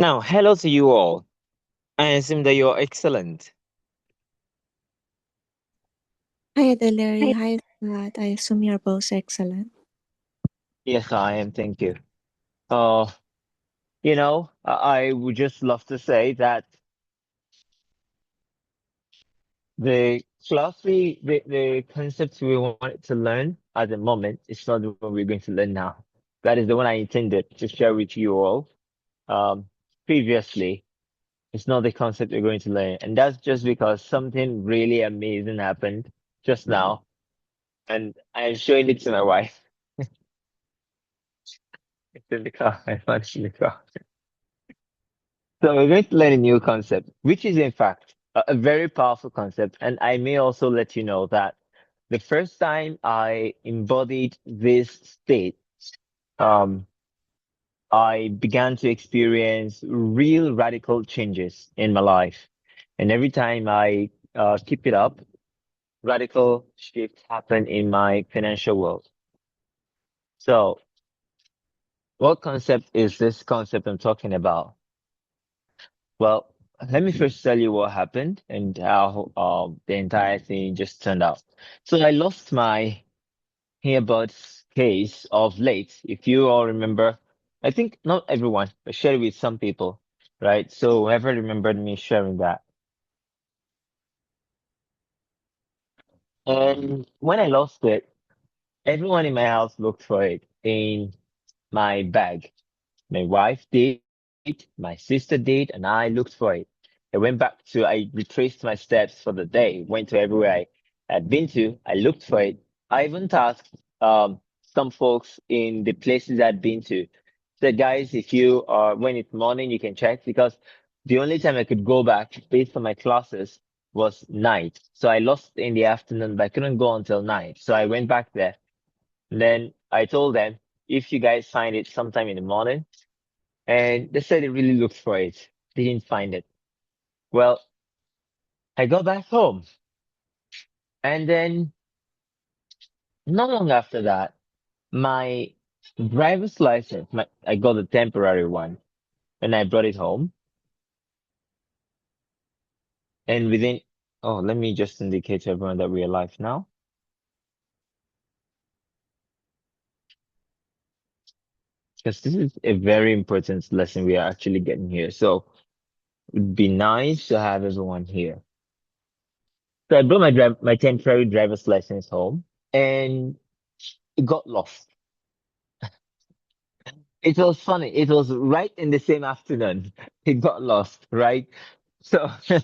Now, hello to you all. I assume that you're excellent. Hi, Adelere. Hi, Vlad. I assume you're both excellent. Yes, I am. Thank you. Uh, I would just love to say that the concepts we wanted to learn at the moment is not the one we're going to learn now. That is the one I intended to share with you all. Um, Previously, it's not the concept we're going to learn, and that's just because something really amazing happened just now, and I'm showing it to my wife. It's in the car. I found it in the car. So we're going to learn a new concept, which is in fact a very powerful concept. And I may also let you know that the first time I embodied this state, um, I began to experience real radical changes in my life. And every time I keep it up, radical shifts happen in my financial world. So what concept is this concept I'm talking about? Well, let me first tell you what happened and how the entire thing just turned out. So I lost my earbuds case of late. If you all remember, I think not everyone, but share it with some people, right? So whoever remembered me sharing that. And when I lost it, everyone in my house looked for it in my bag. My wife did, my sister did, and I looked for it. I retraced my steps for the day, went to everywhere I had been to. I looked for it. I even tasked some folks in the places I'd been to. Said, guys, if you are, when it's morning, you can check because the only time I could go back based on my classes was night. So I lost in the afternoon, but I couldn't go until night. So I went back there. And then I told them, if you guys find it sometime in the morning, and they said they really looked for it. They didn't find it. Well, I got back home, and then not long after that, my driver's license, I got a temporary one, and I brought it home. And within, oh, let me just indicate to everyone that we're live now, because this is a very important lesson we are actually getting here. So it'd be nice to have everyone here. So I brought my temporary driver's license home, and it got lost. It was funny. It was right in the same afternoon. It got lost, right? So, so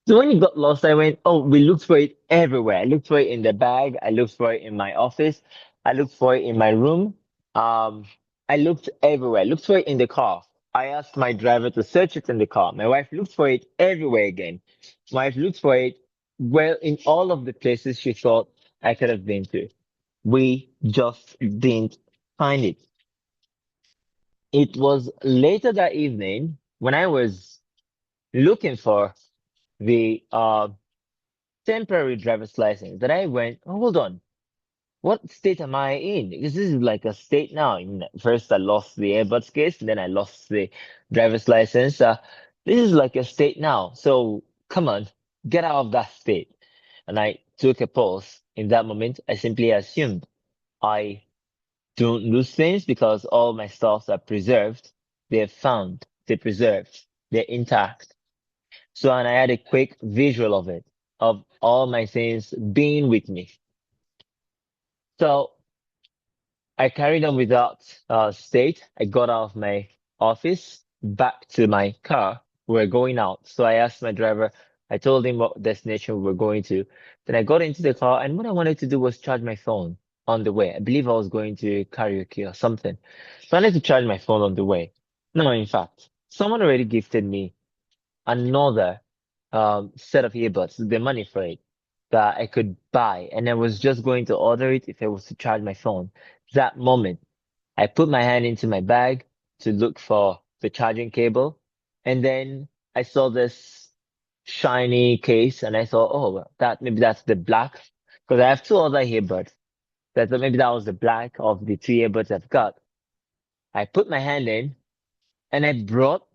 when it got lost, I went, oh, we looked for it everywhere. I looked for it in the bag. I looked for it in my office. I looked for it in my room. Um, I looked everywhere. Looked for it in the car. I asked my driver to search it in the car. My wife looked for it everywhere again. My wife looked for it well in all of the places she thought I could have been to. We just didn't find it. It was later that evening when I was looking for the temporary driver's license that I went, oh, hold on, what state am I in? Because this is like a state now. First, I lost the earbuds case, and then I lost the driver's license. This is like a state now. So come on, get out of that state. And I took a pause. In that moment, I simply assumed I don't lose things because all my stuffs are preserved. They're found, they're preserved, they're intact. So, and I had a quick visual of it, of all my things being with me. So I carried on without state. I got out of my office back to my car. We are going out. So I asked my driver, I told him what destination we were going to. Then I got into the car, and what I wanted to do was charge my phone on the way. I believe I was going to karaoke or something. So I wanted to charge my phone on the way. No, in fact, someone already gifted me another set of earbuds, the money for it that I could buy, and I was just going to order it if I was to charge my phone. That moment, I put my hand into my bag to look for the charging cable, and then I saw this shiny case, and I thought, oh, well, that maybe that's the black, because I have two other earbuds. That maybe that was the black of the two earbuds I've got. I put my hand in, and I brought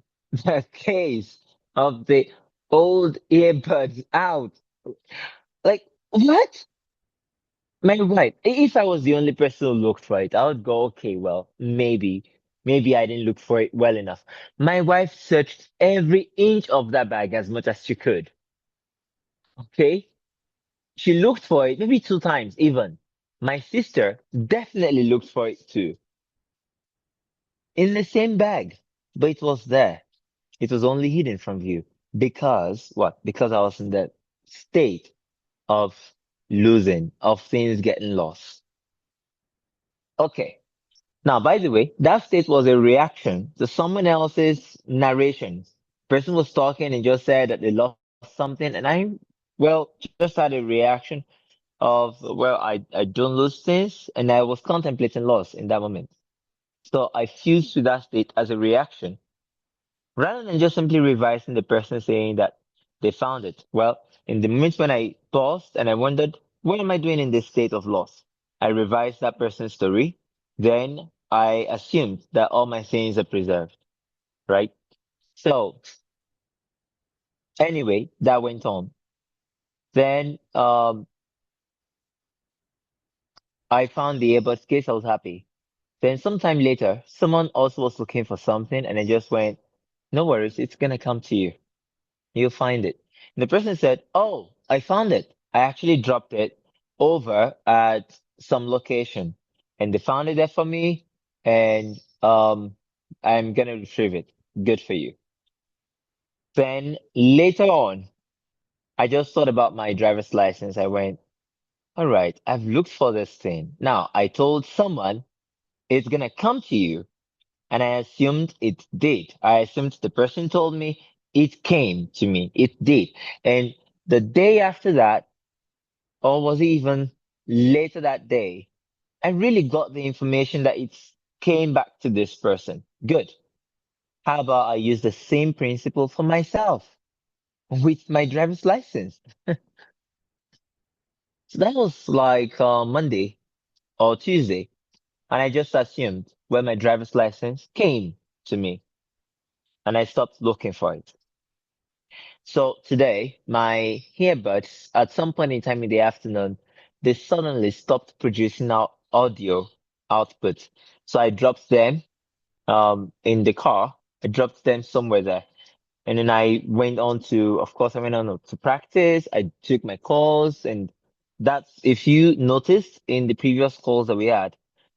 the case of the old earbuds out. Like, what? My wife, if I was the only person who looked for it, I would go, okay, well, maybe I didn't look for it well enough. My wife searched every inch of that bag as much as she could. Okay? She looked for it maybe two times even. My sister definitely looked for it too. In the same bag. But it was there. It was only hidden from view. Because what? Because I was in that state of losing, of things getting lost. Okay. Now, by the way, that state was a reaction to someone else's narration. Person was talking and just said that they lost something, and well, just had a reaction of, well, I don't lose things, and I was contemplating loss in that moment. So I fused to that state as a reaction, rather than just simply revising the person saying that they found it. Well, in the moments when I paused and I wondered, what am I doing in this state of loss? I revised that person's story. Then I assumed that all my things are preserved, right? So anyway, that went on. Then I found the earbuds case. I was happy. Then sometime later, someone also was looking for something, and I just went, "No worries, it's gonna come to you. You'll find it." And the person said, "Oh, I found it. I actually dropped it over at some location, and they found it there for me, and I'm gonna retrieve it. Good for you." Then later on, I just thought about my driver's license. I went, "All right, I've looked for this thing. Now, I told someone it's gonna come to you, and I assumed it did. I assumed the person told me it came to me. It did. And the day after that, or was it even later that day, I really got the information that it came back to this person. Good. How about I use the same principle for myself with my driver's license?" So that was like Monday or Tuesday. And I just assumed when my driver's license came to me and I stopped looking for it. So today, my earbuds, at some point in time in the afternoon, they suddenly stopped producing out audio output. So I dropped them in the car. I dropped them somewhere there. And then I went on to, of course, I went on to practice. I took my calls, and that's, if you noticed in the previous calls that we had,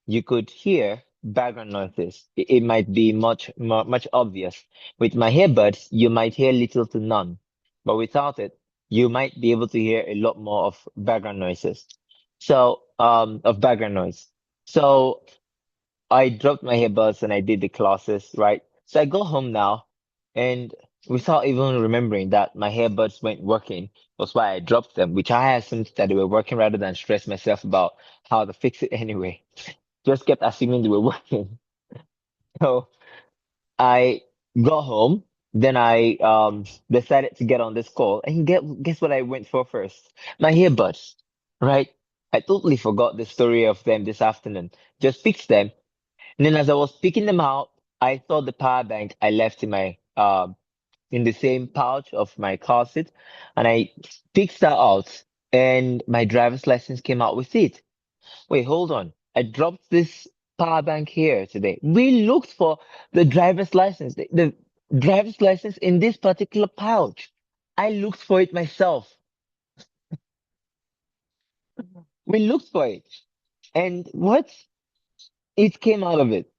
you could hear background noises. It might be much obvious. With my earbuds, you might hear little to none, but without it, you might be able to hear a lot more of background noises. So, of background noise. So I dropped my earbuds and I did the classes, right? So I go home now, and without even remembering that my earbuds weren't working, was why I dropped them, which I assumed that they were working rather than stress myself about how to fix it anyway. Just kept assuming they were working. So I got home, then I decided to get on this call, and guess what I went for first? My earbuds, right? I totally forgot the story of them this afternoon. Just fixed them, and then as I was picking them out, I saw the power bank I left in my in the same pouch of my car seat, and I picked that out, and my driver's license came out with it. Wait, hold on. I dropped this power bank here today. We looked for the driver's license, the driver's license in this particular pouch. I looked for it myself. We looked for it. And what? It came out of it.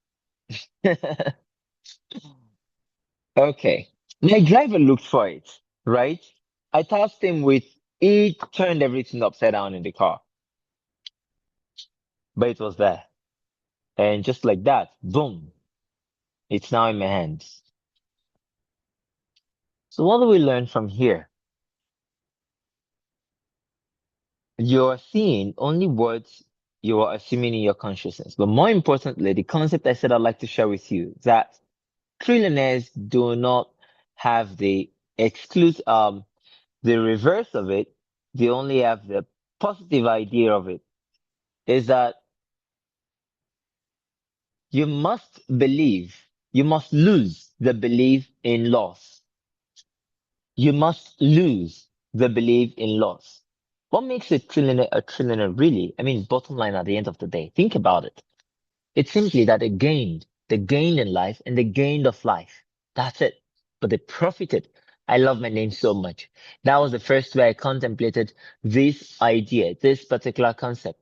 Okay. My driver looked for it, right? I tasked him with it, turned everything upside down in the car, but it was there. And just like that, boom, it's now in my hands. So what do we learn from here? You're seeing only words you are assuming in your consciousness. But more importantly, the concept I said I'd like to share with you that trillionaires do not have the exclusive, the reverse of it. They only have the positive idea of it, is that you must believe, you must lose. the belief in loss. You must lose the belief in loss. What makes a trillionaire really? I mean, bottom line at the end of the day, think about it. It's simply that they gained in life and they gained of life. That's it. But they profited. I love my name so much. That was the first way I contemplated this idea, this particular concept.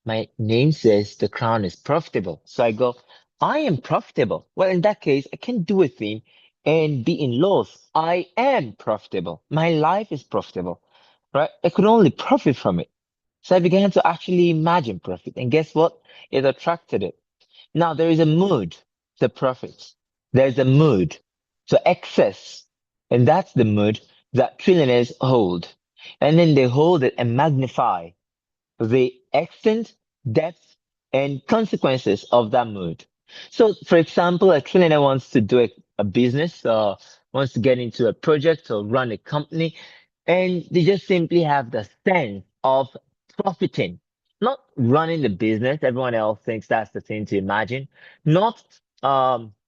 My name says the crown is profitable. So I go, I am profitable. Well, in that case, I can do a thing and be in loss. I am profitable. My life is profitable, right? I could only profit from it. So I began to actually imagine profit. And guess what? It attracted it. Now there is a mood to profits. There's a mood to excess. And that's the mood that trillionaires hold. And then they hold it and magnify the extent, depth, and consequences of that mood. So, for example, a trillionaire wants to do a business or wants to get into a project or run a company, and they just simply have the sense of profiting, not running the business. Everyone else thinks that's the thing to imagine, not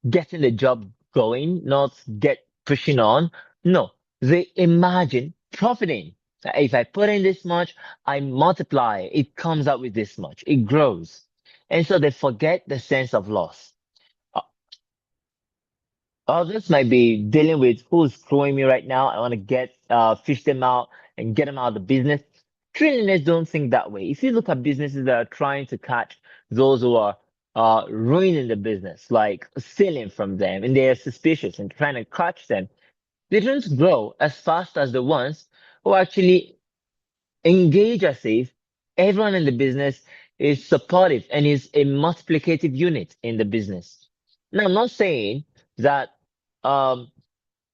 getting the job going, not get pushing on. No, they imagine profiting. If I put in this much, I multiply, it comes out with this much, it grows. And so they forget the sense of loss. O- Others might be dealing with who's screwing me right now. I want to fish them out and get them out of the business. Trillionaires don't think that way. If you look at businesses that are trying to catch those who are ruining the business, like stealing from them, and they are suspicious and trying to catch them, they don't grow as fast as the ones who actually engage as if everyone in the business is supportive and is a multiplicative unit in the business. Now, I'm not saying that um,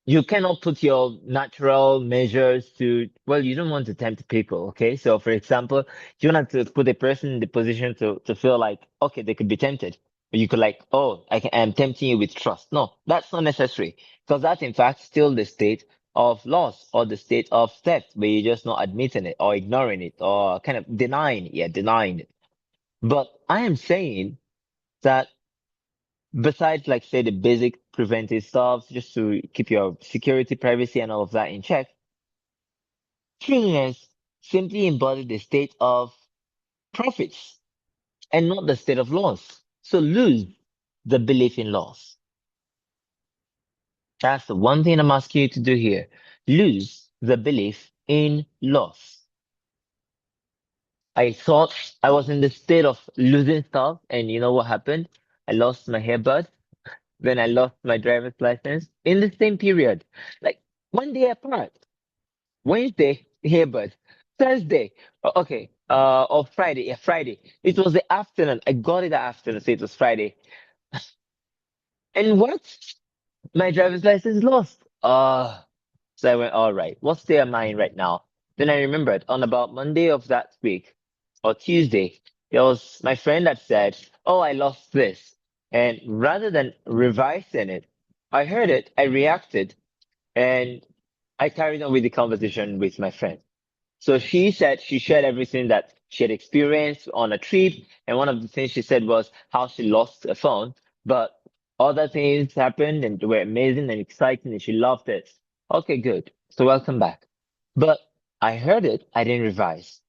you cannot put your natural measures to, well, you don't want to tempt people, okay? So, for example, you want to put a person in the position to feel like, okay, they could be tempted. But you could like, oh, I'm tempting you with trust. No, that's not necessary because that's in fact still the state of loss or the state of theft where you're just not admitting it or ignoring it or kind of denying it. Yeah, denying it. But I am saying that besides like say the basic preventive stuff just to keep your security, privacy, and all of that in check, trillionaires simply embody the state of profits and not the state of loss. So lose the belief in loss. That's the one thing I'm asking you to do here. Lose the belief in loss. I thought I was in the state of losing stuff, and you know what happened? I lost my earbud, then I lost my driver's license in the same period, like 1 day apart. Wednesday, earbud. Thursday, or Friday, yeah, Friday. It was the afternoon. I got it the afternoon, so it was Friday. And what? My driver's license lost. So I went, all right, what state am I in right now? Then I remembered on about Monday of that week or Tuesday, there was my friend that said, oh, I lost this. And rather than revising it, I heard it, I reacted, and I carried on with the conversation with my friend. So she said she shared everything that she had experienced on a trip. And one of the things she said was how she lost a phone. But other things happened and they were amazing and exciting and she loved it. Okay, good. So welcome back. But I heard it, I didn't revise.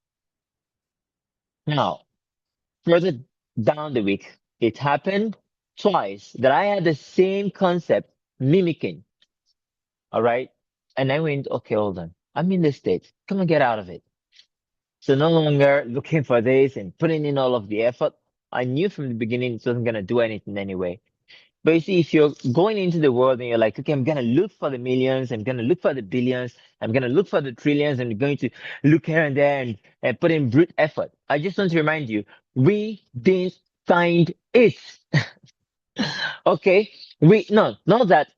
Now, further down the week, it happened twice that I had the same concept mimicking. All right. And I went, okay, hold on. I'm in this state. Come and get out of it. So no longer looking for this and putting in all of the effort. I knew from the beginning it wasn't gonna do anything anyway. But you see, if you're going into the world and you're like, okay, I'm gonna look for the millions, I'm gonna look for the billions, I'm gonna look for the trillions, and you're going to look here and there and put in brute effort. I just want to remind you, we didn't find it. Okay? We no, not that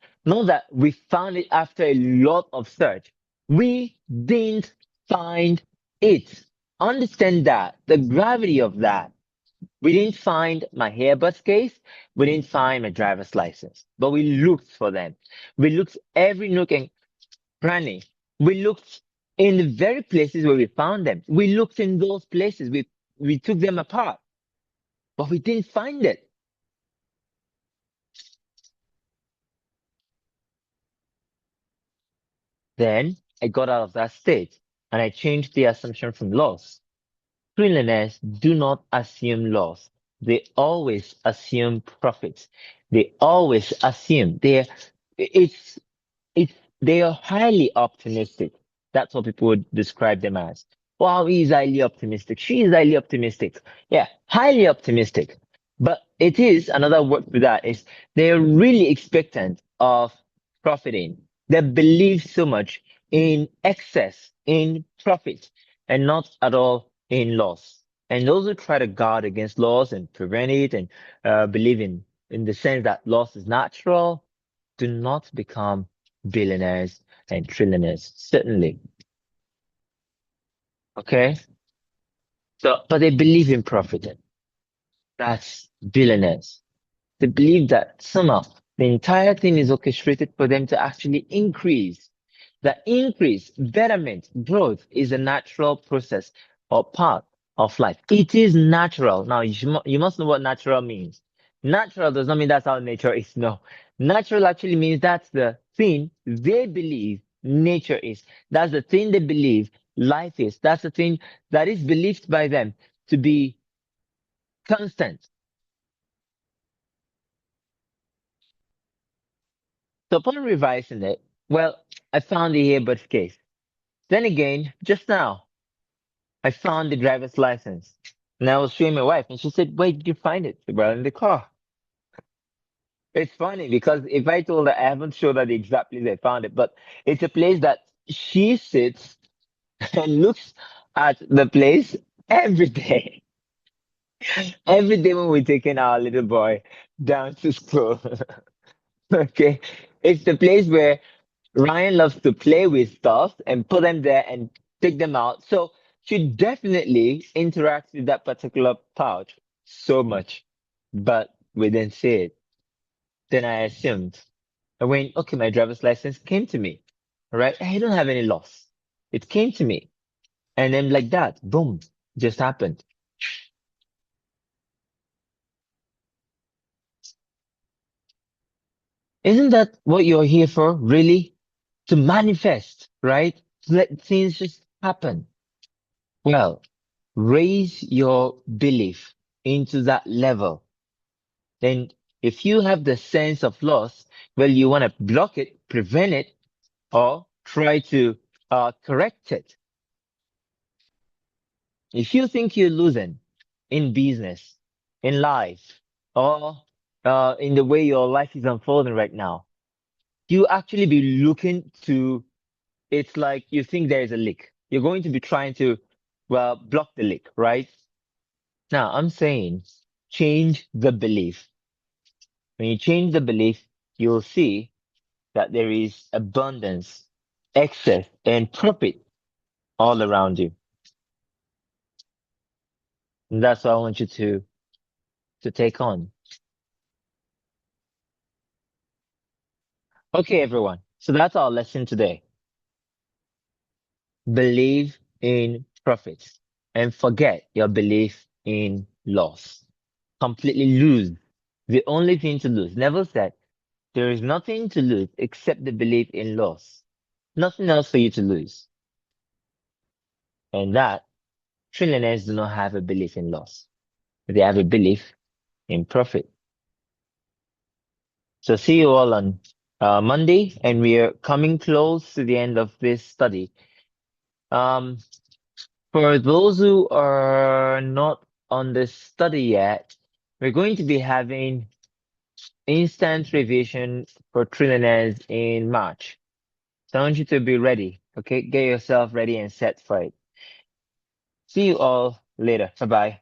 we found it after a lot of search. We didn't find it. Understand that the gravity of that. We didn't find my hairbus case. We didn't find my driver's license, but we looked for them. We looked every nook and cranny. We looked in the very places where we found them. We looked in those places. We took them apart, but we didn't find it. Then I got out of that state and I changed the assumption from loss. Trillionaires do not assume loss. They always assume profits. They always assume it's it's they are highly optimistic. That's what people would describe them as. Wow, he's highly optimistic. She is highly optimistic. Yeah, highly optimistic. But it is another word for that is they're really expectant of profiting. They believe so much in excess, in profit, and not at all in loss. And those who try to guard against loss and prevent it and believe in the sense that loss is natural do not become billionaires and trillionaires, certainly. Okay. So, but they believe in profiting. That's billionaires. They believe that somehow the entire thing is orchestrated for them to actually increase. The increase, betterment, growth is a natural process or part of life. It is natural. Now, you must know what natural means. Natural does not mean that's how nature is. No. Natural actually means that's the thing they believe nature is. That's the thing they believe life is. That's the thing that is believed by them to be constant. So upon revising it, well, I found the earbud case. Then again, just now, I found the driver's license. And I was showing my wife, and she said, "Where did you find it?" Well, in the car. It's funny because if I told her I haven't showed her the exact place I found it, but it's a place that she sits and looks at the place every day. Every day when we're taking our little boy down to school. Okay. It's the place where Ryan loves to play with stuff and put them there and take them out. So she definitely interacts with that particular pouch so much, but we didn't see it. Then I assumed. I went, okay, my driver's license came to me. All right. I don't have any loss. It came to me. And then like that, boom, just happened. Isn't that what you're here for? Really? To manifest, right? To let things just happen. Well, raise your belief into that level. Then if you have the sense of loss, well, you want to block it, prevent it, or try to correct it. If you think you're losing in business, in life, or in the way your life is unfolding right now, you actually be looking to, it's like you think there is a leak. You're going to be trying to, well, block the leak, right? Now, I'm saying change the belief. When you change the belief, you'll see that there is abundance, excess, and profit all around you. And that's what I want you to take on. Okay, everyone. So that's our lesson today. Believe in profits and forget your belief in loss. Completely lose. The only thing to lose. Neville said, there is nothing to lose except the belief in loss. Nothing else for you to lose. And that trillionaires do not have a belief in loss. They have a belief in profit. So see you all on Monday, and we are coming close to the end of this study. Um, for those who are not on this study yet, we're going to be having instant revision for trillionaires in March. So I want you to be ready. Okay, get yourself ready and set for it. See you all later. Bye bye.